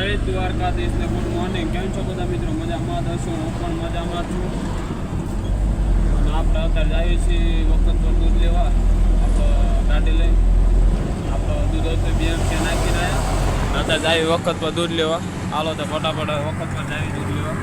જય દ્વારકાધીશ ને good morning. કેમ છો બધા મિત્રો? મજામાં હશો? હું પણ મજામાં છું. અને આપણે અત્યારે જઈએ છીએ વખત પર દૂધ લેવા. આપણે ગાડી લઈ આપણે દૂધ હતું BMC નાખી રહ્યા. અત્યારે જઈએ વખત પર દૂધ લેવા. હાલો તો ફટાફટ વખત પર જઈએ દૂધ લેવા.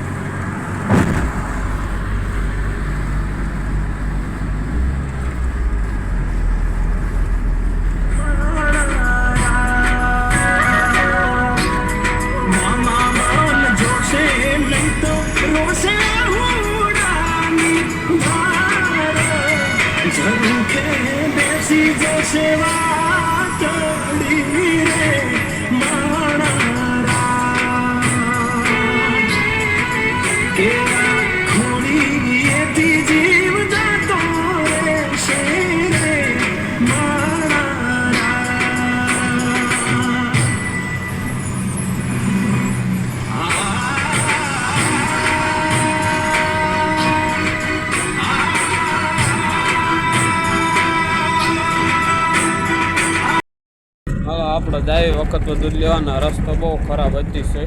આપણે જાય વખત દૂધ લેવાના. રસ્તો બહુ ખરાબ હતી છે.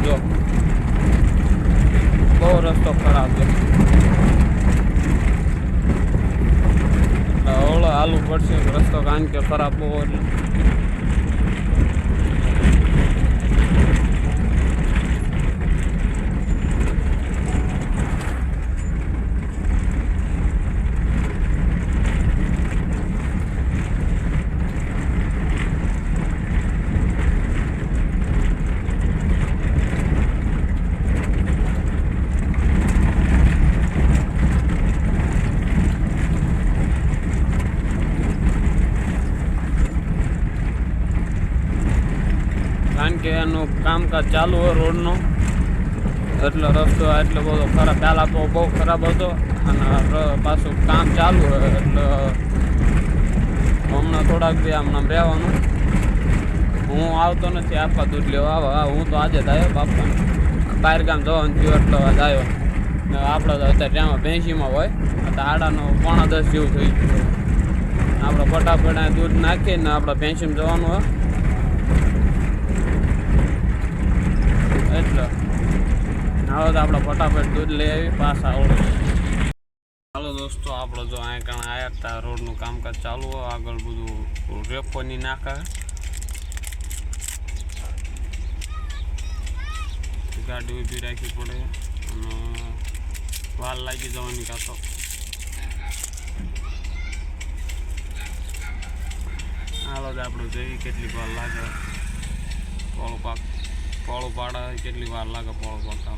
જો બહુ રસ્તો ખરાબ છે. ઓળો હાલવું પડશે રસ્તો, કારણ કે ખરાબ બહુ એટલે. કારણ કે એનું કામકાજ ચાલુ હોય રોડનો, એટલે રસ્તો એટલો બધો ખરાબ. પહેલાં તો બહુ ખરાબ હતો અને પાછું કામ ચાલુ હોય એટલે હમણાં થોડાક બી આમ રહેવાનું. હું આવતો નથી આપવા દૂધ લેવા. હું તો આજે જ આવ્યો બાપા, બહાર ગામ જવાનું થયું એટલે આવ્યો. ને આપણે તો અત્યારે ત્યાં ભેંસીમાં હોય તો આડાનો 9:45 જેવું થઈ ગયું. આપણે ફટાફટ દૂધ નાખીને આપણે ભેંસીમાં જવાનું હોય એટલે હવે તો આપણે ફટાફટ દૂધ લઈ આવી પાછા આવડે. ચાલો દોસ્તો, આપણે જો અહીં કારણે આવ્યા હતા. રોડનું કામકાજ ચાલુ હોય, આગળ બધું રેફોની નાખે. ગાડી ઊભી રાખવી પડે અને વાર લાગી જવાની કાં તો. હાલો તો આપણે જોઈએ કેટલી વાર લાગે. પોળું પાડે કેટલી વાર લાગે પોળું પાડતા.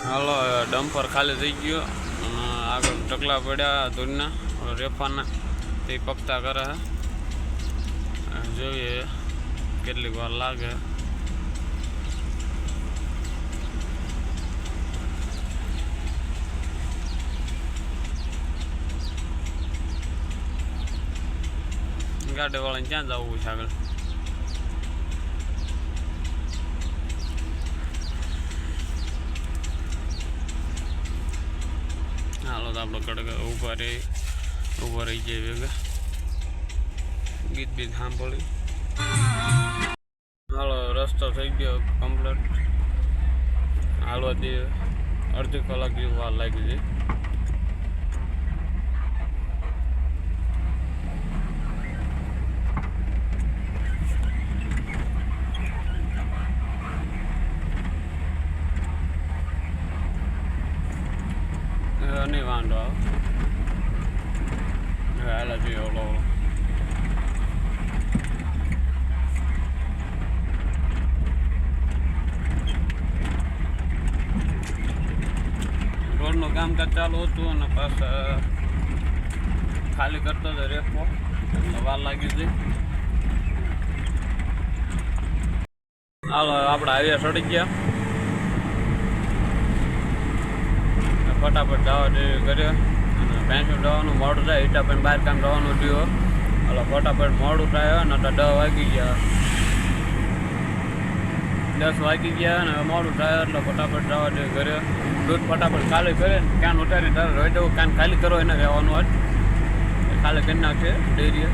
હાલો ડમ્પર ખાલી થઈ ગયો અને આગળ ટકલા પડ્યા દૂરના રેફાના, તે પકતા કરે. જોઈએ કેટલી વાર લાગે. ગાડી વાળાને ક્યાં જવું છે આગળ? હાલો તો આપણે કડક ઊભા રહી જઈએ ભેગા, ગીત બીત સાંભળી. હાલો રસ્તો થઈ ગયો કમ્પ્લીટ. હાલવાથી અડધી કલાક જેવી વાર લાગી છે. નહીં વાંધો આવે. હાલા જોઈએ ઓલો રોડનું કામકાજ ચાલુ હતું અને પાછા ખાલી કરતો હતો રેફો, વાર લાગી હતી. હાલો આપણે આવ્યા ચડી ગયા. ફટાફટ જવા ઘરે અને પેન્શન જવાનું મોડું થાય. ઈટા પણ બહાર કામ જવાનું થયું. એટલે ફટાફટ મોડું થાય ને તો 10 વાગી ગયા, 10 વાગી ગયા અને મોડું થાય એટલે ફટાફટ જવા દે ઘરે. દૂધ ફટાફટ ખાલી કરે ને ક્યાં ઉતારી તારે રહી જવું. કાન ખાલી કરો એને રહેવાનું હોય ખાલી કરી નાખશે ડેરીએ.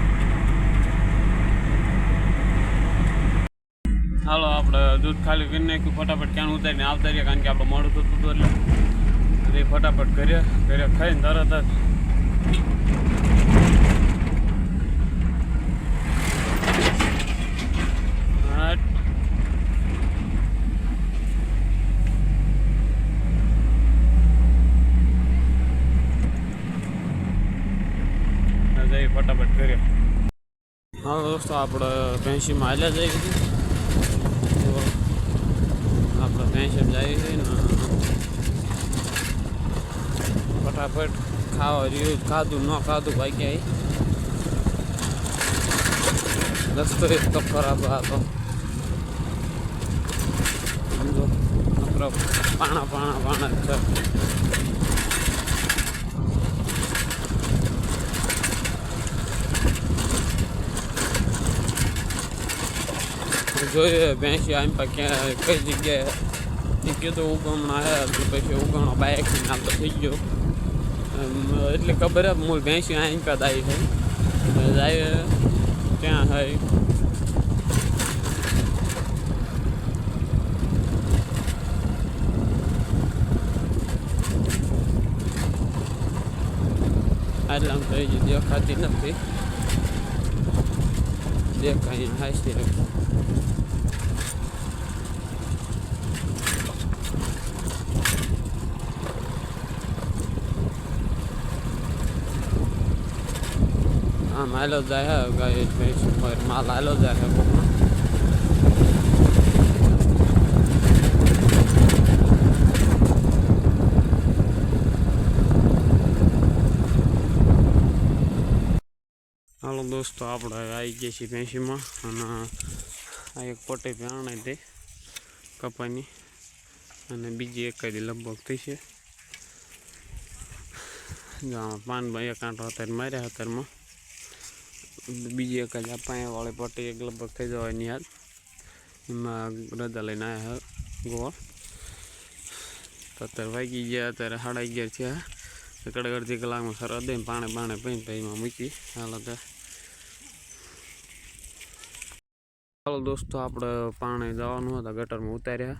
હાલો આપણે દૂધ ખાલી કરી નાખ્યું, ફટાફટ ક્યાં ઉતારીને આવતા રહીએ, કારણ કે આપણે મોડું થતું હતું એટલે ફટાફટ ઘરે ખાઈને તરત જ ફટાફટ કરીએ. હા દોસ્તો, આપણે ભેંસીમાં હાલ્યા જઈએ છીએ. આપણે ભેંસીમાં જઈએ છીએ ને ફટાફટ ખાવા રહ્યું, ખાધું ન ખાધું ભાઈ ક્યાંય રસ્તો એક તો ખરાબ હતો. સમજો પાણા જ છે. જોઈએ ભેંસી આમ પર ક્યાં કઈ જગ્યાએ કીધું ઉગમણા આવ્યા પછી ઉગમણો બાઇક આમ તો થઈ ગયો એટલે ખબર હે મૂળ ભેંસી આમ પર આવી છે જાય ત્યાં હોય એટલે આમ થઈ ગઈ દેખાતી નથી, દેખાય હાસી આમ હાલો જાય ગાય માલ હાલો જાય. હાલો દોસ્તો, આપણે આવી ગયા છીએ ભેંસીમાં અને આ એક પોટે પ્યાણે તે કપાની અને બીજી એક જ લગભગ થઈ છે. પાનભાઈ એક આંટો અત્યારે માર્યા અત્યારમાં, બીજી એક જ આ પાયાવાળી પટ્ટી એક લગભગ થઈ જવાની હાલ એમાં રજા લઈને આવ્યા ગોળ. તો અત્યારે વાગી ગયા, અત્યારે 11:30 થયા. અડધી કલાકમાં સરસ દઈને પાણી પીને પછી એમાં મૂકી હાલ હતા. ચાલો દોસ્તો, આપણે પાણી જવાનું હતા ગટરમાં ઉતાર્યા,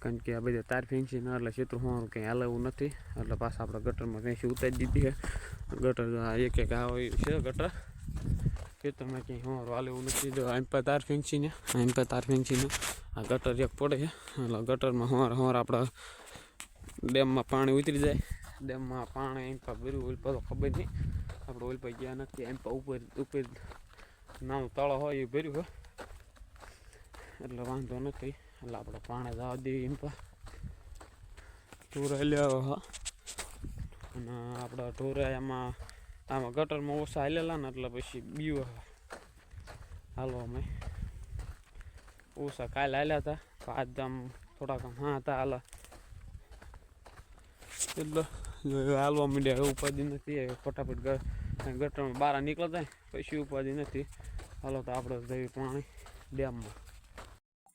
કારણ કે આ બધા તાર ફેંસી ને એટલે ક્ષેત્ર હોવાનું કંઈ હાલ એવું નથી, એટલે પાછા આપણે ગટરમાં ફેંસી ઉતારી દીધી છે. ગટર એક આવે છે ગટર ખેતરમાં ક્યાંય હોવાનું હાલ એવું નથી. જો આમ પર તાર ફેંસીને આ ગટર એક પડે છે એટલે ગટરમાં હોવાર આપણા ડેમમાં પાણી ઉતરી જાય. ડેમમાં પાણી એમ પર ભર્યું ઓલ પર તો ખબર નહીં, આપણે ઓલ પર ગયા નથી. એમ પર ઉપર નાનું તળો હોય એ ભર્યું હોય એટલે વાંધો નથી. એટલે આપણે પાણી જવા દઈએ એમ પર ઢોરા લેવા હા. અને આપણા ઢોરા આમાં ગટરમાં ઓછા હાલેલા ને એટલે પછી બીવા હાલો અમે ઓછા કાલે હાલ્યા હતા, આજ આમ થોડાક હા હતા હાલ એટલે હાલવા માંડ્યા. ઉપાધિ નથી, ફટાફટ ગટરમાં બહાર નીકળતા પછી ઉપાધિ નથી. હાલો તો આપણે જઈએ પાણી ડેમમાં.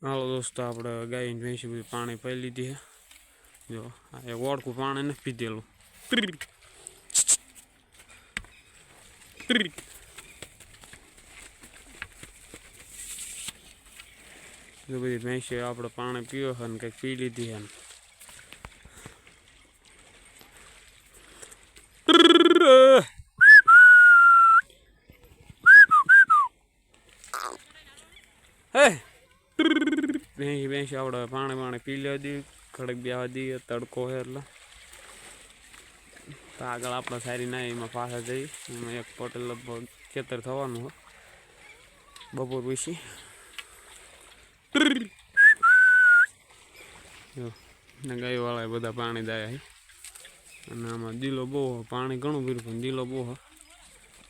હાલો દોસ્તો, આપણે ગાયને ભેંસી બધી પાણી પી લીધી છે. જો આ એક ઓળખું પાણી નથી પીધેલું. જો બધી ભેંસી આપણે પાણી પીવો છે ને કંઈક પી લીધી છે. ભેંસી આપણે પાણી પી લેવા દઈએ, ખડક બેવા દઈએ, તડકો છે એટલે તો આગળ આપણે સારી ના એમાં પાછા જઈએ. એમાં એક પોટલ લગભગ ખેતર થવાનું હોય બપોર પછી. ગાયવાળા બધા પાણી દાયા છે અને આમાં દીલો બહુ પાણી ઘણું પીરું પણ દીલો બહુ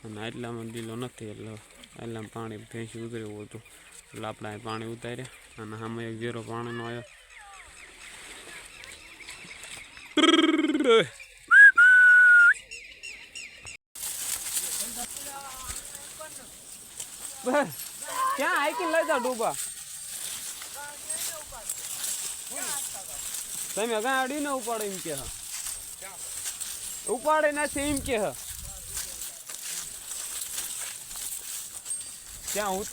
અને આટલામાં દીલો નથી એટલે આટલામાં પાણી ભેંસી ઉતરેવું હતું એટલે આપણે અહીં પાણી ઉતાર્યા. અને આમાં એક ઝેરો પાણીનો આવ્યો. ક્યાં આઈકી લઈ જાઓ ડૂબા તમે ગાડી ને ઉપાડે એમ કે ઉપાડે નથી એમ કે ક્યાં હું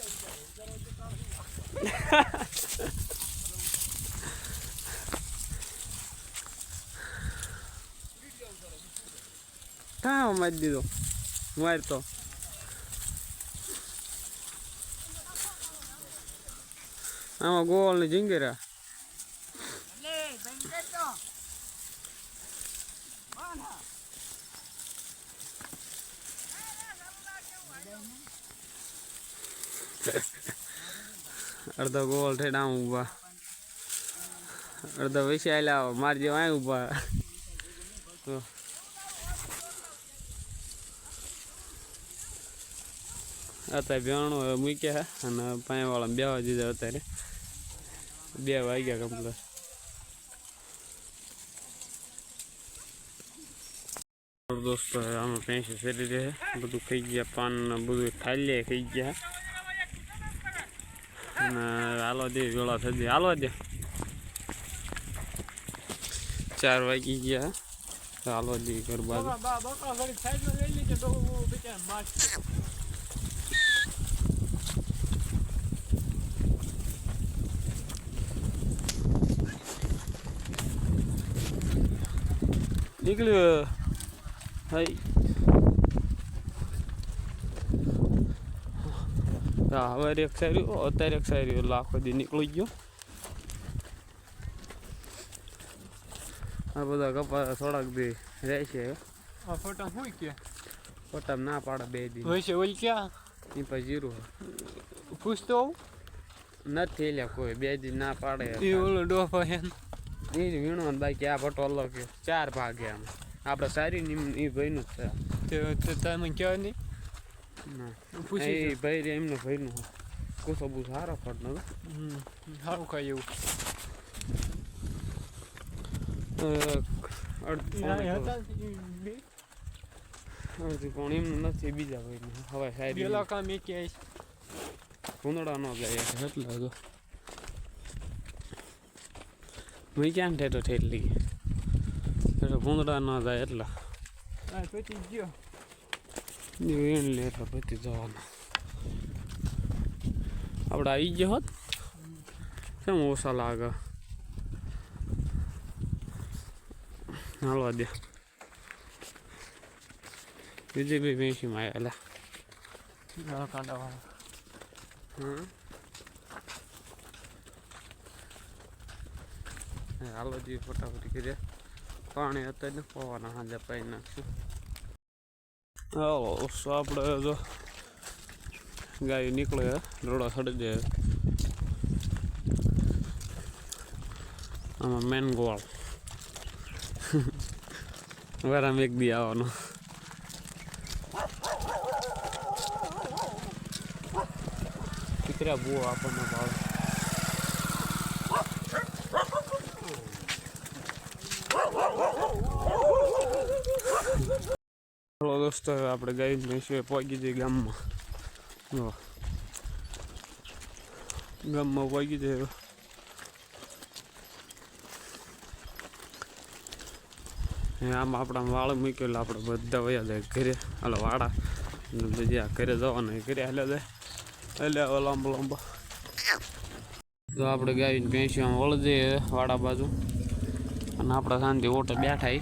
મારી દીધો માર તો આમાં ગોળ ની ઝીંગેરા અડધો ગોળ થઈને આમ ઊભા અડધો વૈસે આવેલા મારી જેવા અહીં ઊભા તો અત્યારે ભેણું હવે મૂક્યા છે અને પાણીવાળા બેવા દીધા અત્યારે 2 વાગ્યા કમ્પ્લીટ દોસ્તો આમાં પેંસી ફેરી રહે બધું ખાઈ ગયા પાન બધું થાલ્યા ખાઈ ગયા અને હાલવા દે વેળા થઈ જાય હાલવા દે 4 વાગી ગયા હાલવા દે ઘર બાજુ નીકળ્યો હાઈ હા હવે એક સાર્યું અત્યારે એક સાર્યું આખો દી નીકળી ગયો આ બધા કપા થોડાક દી રહેશે આ ફોટા હોય કે ફોટા ના પાડે 2 દી હોય છે ઓલ ક્યાં એ પછી જીરો પૂછતો નથી લે કોઈ 2 દી ના પાડે એ ઓલો ડોફા હે એ વીણો બાકી આ ફોટો અલગ 4 ભાગ એમ આપણે સારી એ ભાઈનું જ છે તમે કહેવાય નહીં ના પૂછી એ ભાઈ એમનો ભાઈનું કુસો બહુ સારો ફોટ નતો સારું કાંઈ એવું અડધી પણ એમનું નથી બીજા ભાઈનું હવે સારી પેલા કામ એ ક્યાંય ભૂંદડા ન જાય એટલે તો મેં ક્યાં ઠેઠો ઠેઠલી એટલે ભૂંદડા ન જાય એટલે પછી ગયો વીણ લે એટલે પછી જવાનું આપણે આવી ગયો હોત કેમ ઓછા લાગે હાલવા દે બીજી બી મેસીમાં આવેલા કાંડાવાળા હાલો જી ફટાફટી કર્યા પાણી અત્યારે પવાના હાજર પાઈ નાખશું હાલો આપણે જો ગાય નીકળે રોડા સડી જાય આમાં મેન ગોળ વારામાં એક દી આવવાનો દીકરા બહુ આપણને ભાવે દોસ્તો આપણે ગાય ભેંસી પહોંચી જઈએ ગામમાં પહોંચી જઈએ આમાં આપણા વાળ મૂકેલા આપણે બધા વયા જાય ઘરે હાલો વાળા જ્યાં ઘરે જવાના ઘરે હાલ્યા જાય એટલે હવે લાંબો લાંબો તો આપણે ગાય ભેંસી આમ વળી જઈએ વાડા બાજુ અને આપણે શાંતિ ઓટો બેઠા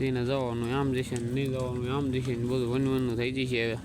એને જવાનું આમ જશે ને નહીં જવાનું આમ જશે ને બધું વનવાનું થઈ જશે હવે